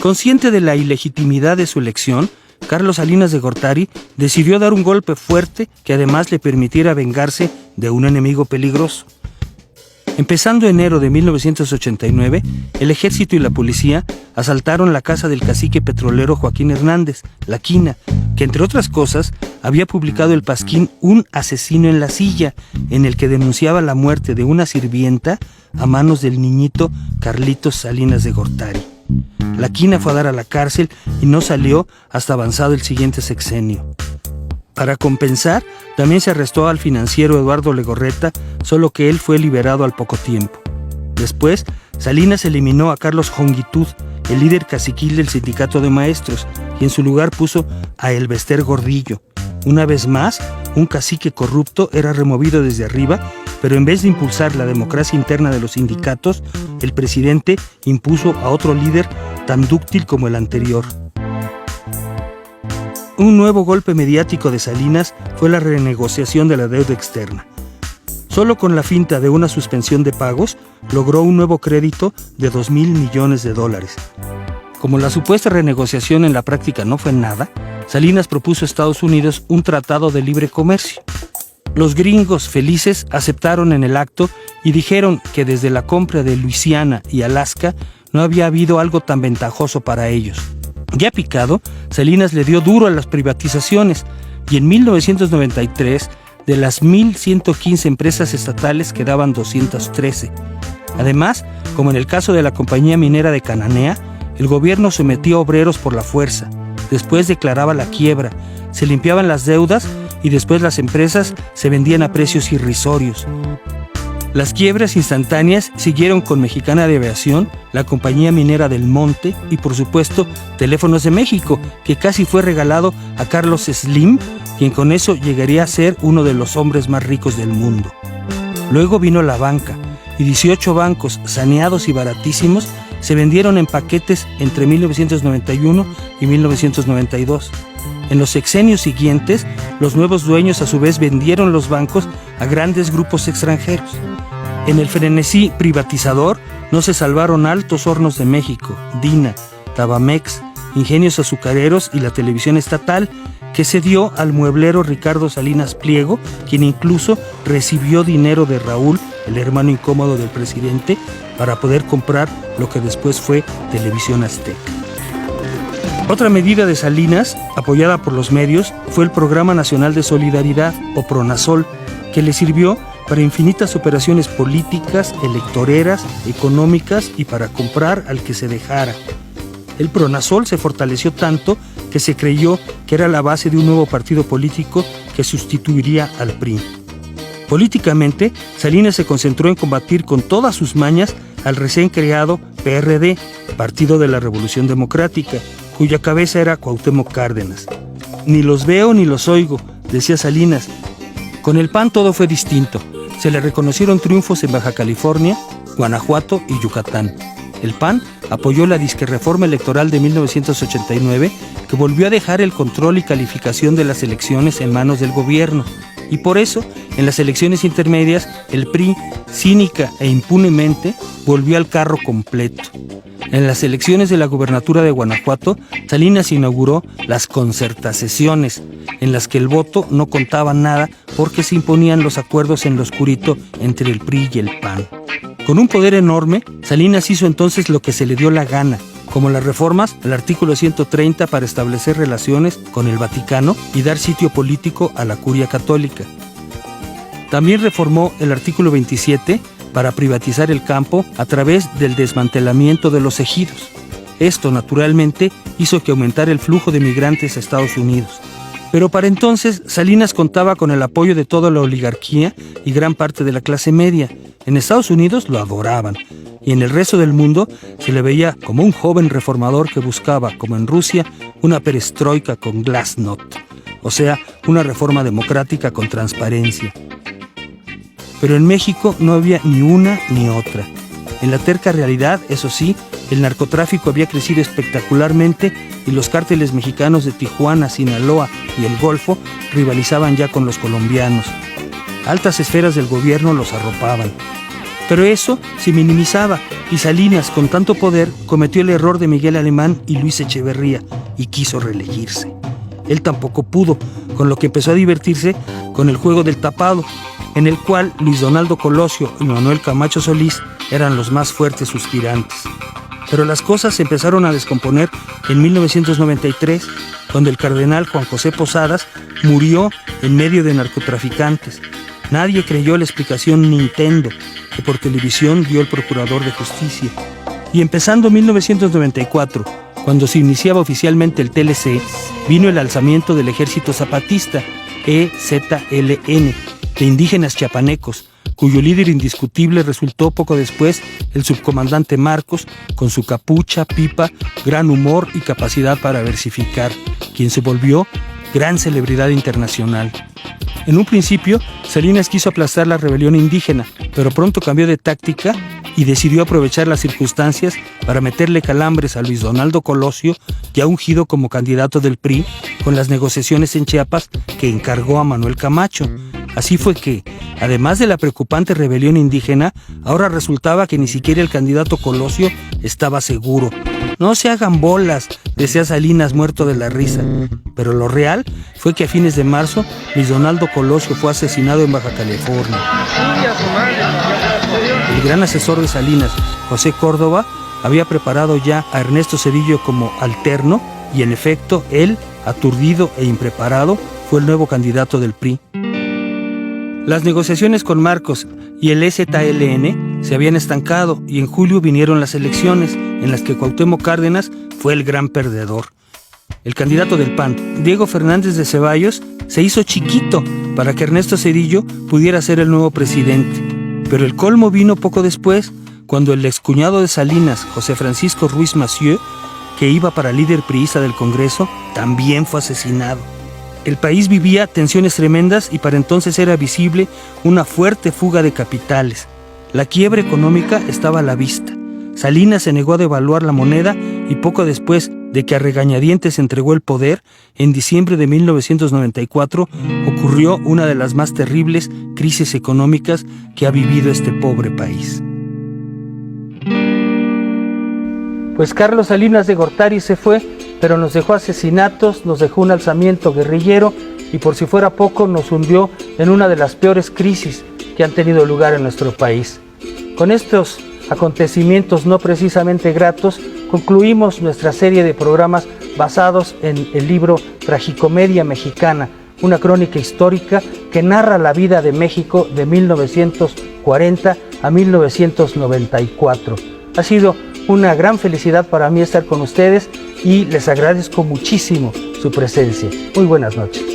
Consciente de la ilegitimidad de su elección, Carlos Salinas de Gortari decidió dar un golpe fuerte que además le permitiera vengarse de un enemigo peligroso. Empezando enero de 1989, el ejército y la policía asaltaron la casa del cacique petrolero Joaquín Hernández, La Quina, que entre otras cosas había publicado el pasquín Un asesino en la silla, en el que denunciaba la muerte de una sirvienta a manos del niñito Carlitos Salinas de Gortari. La Quina fue a dar a la cárcel y no salió hasta avanzado el siguiente sexenio. Para compensar, también se arrestó al financiero Eduardo Legorreta, solo que él fue liberado al poco tiempo. Después, Salinas eliminó a Carlos Jongitud, el líder caciquil del sindicato de maestros, y en su lugar puso a Elbester Gordillo. Una vez más, un cacique corrupto era removido desde arriba, pero en vez de impulsar la democracia interna de los sindicatos, el presidente impuso a otro líder tan dúctil como el anterior. Un nuevo golpe mediático de Salinas fue la renegociación de la deuda externa. Solo con la finta de una suspensión de pagos, logró un nuevo crédito de $2,000 millones. Como la supuesta renegociación en la práctica no fue nada, Salinas propuso a Estados Unidos un tratado de libre comercio. Los gringos felices aceptaron en el acto y dijeron que desde la compra de Luisiana y Alaska no había habido algo tan ventajoso para ellos. Ya picado, Salinas le dio duro a las privatizaciones y en 1993 de las 1,115 empresas estatales quedaban 213. Además, como en el caso de la compañía minera de Cananea, el gobierno sometía a obreros por la fuerza. Después declaraba la quiebra, se limpiaban las deudas y después las empresas se vendían a precios irrisorios. Las quiebras instantáneas siguieron con Mexicana de Aviación, la compañía minera del Monte y, por supuesto, Teléfonos de México, que casi fue regalado a Carlos Slim, quien con eso llegaría a ser uno de los hombres más ricos del mundo. Luego vino la banca, y 18 bancos saneados y baratísimos se vendieron en paquetes entre 1991 y 1992. En los sexenios siguientes, los nuevos dueños a su vez vendieron los bancos a grandes grupos extranjeros. En el frenesí privatizador no se salvaron Altos Hornos de México, Dina, Tabamex, Ingenios Azucareros y la televisión estatal, que cedió al mueblero Ricardo Salinas Pliego, quien incluso recibió dinero de Raúl, el hermano incómodo del presidente, para poder comprar lo que después fue Televisión Azteca. Otra medida de Salinas, apoyada por los medios, fue el Programa Nacional de Solidaridad, o PRONASOL, que le sirvió para infinitas operaciones políticas, electoreras, económicas y para comprar al que se dejara. El PRONASOL se fortaleció tanto que se creyó que era la base de un nuevo partido político que sustituiría al PRI. Políticamente, Salinas se concentró en combatir con todas sus mañas al recién creado PRD, Partido de la Revolución Democrática, cuya cabeza era Cuauhtémoc Cárdenas. Ni los veo ni los oigo, decía Salinas. Con el PAN todo fue distinto. Se le reconocieron triunfos en Baja California, Guanajuato y Yucatán. El PAN apoyó la disquerreforma electoral de 1989, que volvió a dejar el control y calificación de las elecciones en manos del gobierno. Y por eso, en las elecciones intermedias, el PRI, cínica e impunemente, volvió al carro completo. En las elecciones de la gubernatura de Guanajuato, Salinas inauguró las concertasesiones, en las que el voto no contaba nada porque se imponían los acuerdos en lo oscurito entre el PRI y el PAN. Con un poder enorme, Salinas hizo entonces lo que se le dio la gana, como las reformas al artículo 130 para establecer relaciones con el Vaticano y dar sitio político a la curia católica. También reformó el artículo 27 para privatizar el campo a través del desmantelamiento de los ejidos. Esto, naturalmente, hizo que aumentara el flujo de migrantes a Estados Unidos. Pero para entonces, Salinas contaba con el apoyo de toda la oligarquía y gran parte de la clase media. En Estados Unidos lo adoraban, y en el resto del mundo se le veía como un joven reformador que buscaba, como en Rusia, una perestroika con glasnost, o sea, una reforma democrática con transparencia. Pero en México no había ni una ni otra. En la terca realidad, eso sí, el narcotráfico había crecido espectacularmente y los cárteles mexicanos de Tijuana, Sinaloa y el Golfo rivalizaban ya con los colombianos. Altas esferas del gobierno los arropaban. Pero eso se minimizaba y Salinas, con tanto poder, cometió el error de Miguel Alemán y Luis Echeverría y quiso reelegirse. Él tampoco pudo, con lo que empezó a divertirse con el juego del tapado, en el cual Luis Donaldo Colosio y Manuel Camacho Solís eran los más fuertes suspirantes. Pero las cosas se empezaron a descomponer en 1993, cuando el cardenal Juan José Posadas murió en medio de narcotraficantes. Nadie creyó la explicación Nintendo que por televisión dio el procurador de justicia. Y empezando 1994, cuando se iniciaba oficialmente el TLC, vino el alzamiento del Ejército Zapatista, EZLN, de indígenas chiapanecos, cuyo líder indiscutible resultó poco después el subcomandante Marcos, con su capucha, pipa, gran humor y capacidad para versificar, quien se volvió gran celebridad internacional. En un principio, Salinas quiso aplastar la rebelión indígena, pero pronto cambió de táctica y decidió aprovechar las circunstancias para meterle calambres a Luis Donaldo Colosio, ya ungido como candidato del PRI, con las negociaciones en Chiapas que encargó a Manuel Camacho. Así fue que, además de la preocupante rebelión indígena, ahora resultaba que ni siquiera el candidato Colosio estaba seguro. No se hagan bolas, decía Salinas muerto de la risa. Pero lo real fue que a fines de marzo, Luis Donaldo Colosio fue asesinado en Baja California. El gran asesor de Salinas, José Córdoba, había preparado ya a Ernesto Zedillo como alterno y en efecto, él, aturdido e impreparado, fue el nuevo candidato del PRI. Las negociaciones con Marcos y el EZLN se habían estancado y en julio vinieron las elecciones en las que Cuauhtémoc Cárdenas fue el gran perdedor. El candidato del PAN, Diego Fernández de Ceballos, se hizo chiquito para que Ernesto Zedillo pudiera ser el nuevo presidente. Pero el colmo vino poco después, cuando el excuñado de Salinas, José Francisco Ruiz Massieu, que iba para líder priista del Congreso, también fue asesinado. El país vivía tensiones tremendas y para entonces era visible una fuerte fuga de capitales. La quiebra económica estaba a la vista. Salinas se negó a devaluar la moneda y poco después de que a regañadientes entregó el poder, en diciembre de 1994 ocurrió una de las más terribles crisis económicas que ha vivido este pobre país. Pues Carlos Salinas de Gortari se fue, pero nos dejó asesinatos, nos dejó un alzamiento guerrillero y por si fuera poco nos hundió en una de las peores crisis que han tenido lugar en nuestro país. Con estos acontecimientos no precisamente gratos, concluimos nuestra serie de programas basados en el libro Tragicomedia Mexicana, una crónica histórica que narra la vida de México de 1940 a 1994. Ha sido una gran felicidad para mí estar con ustedes y les agradezco muchísimo su presencia. Muy buenas noches.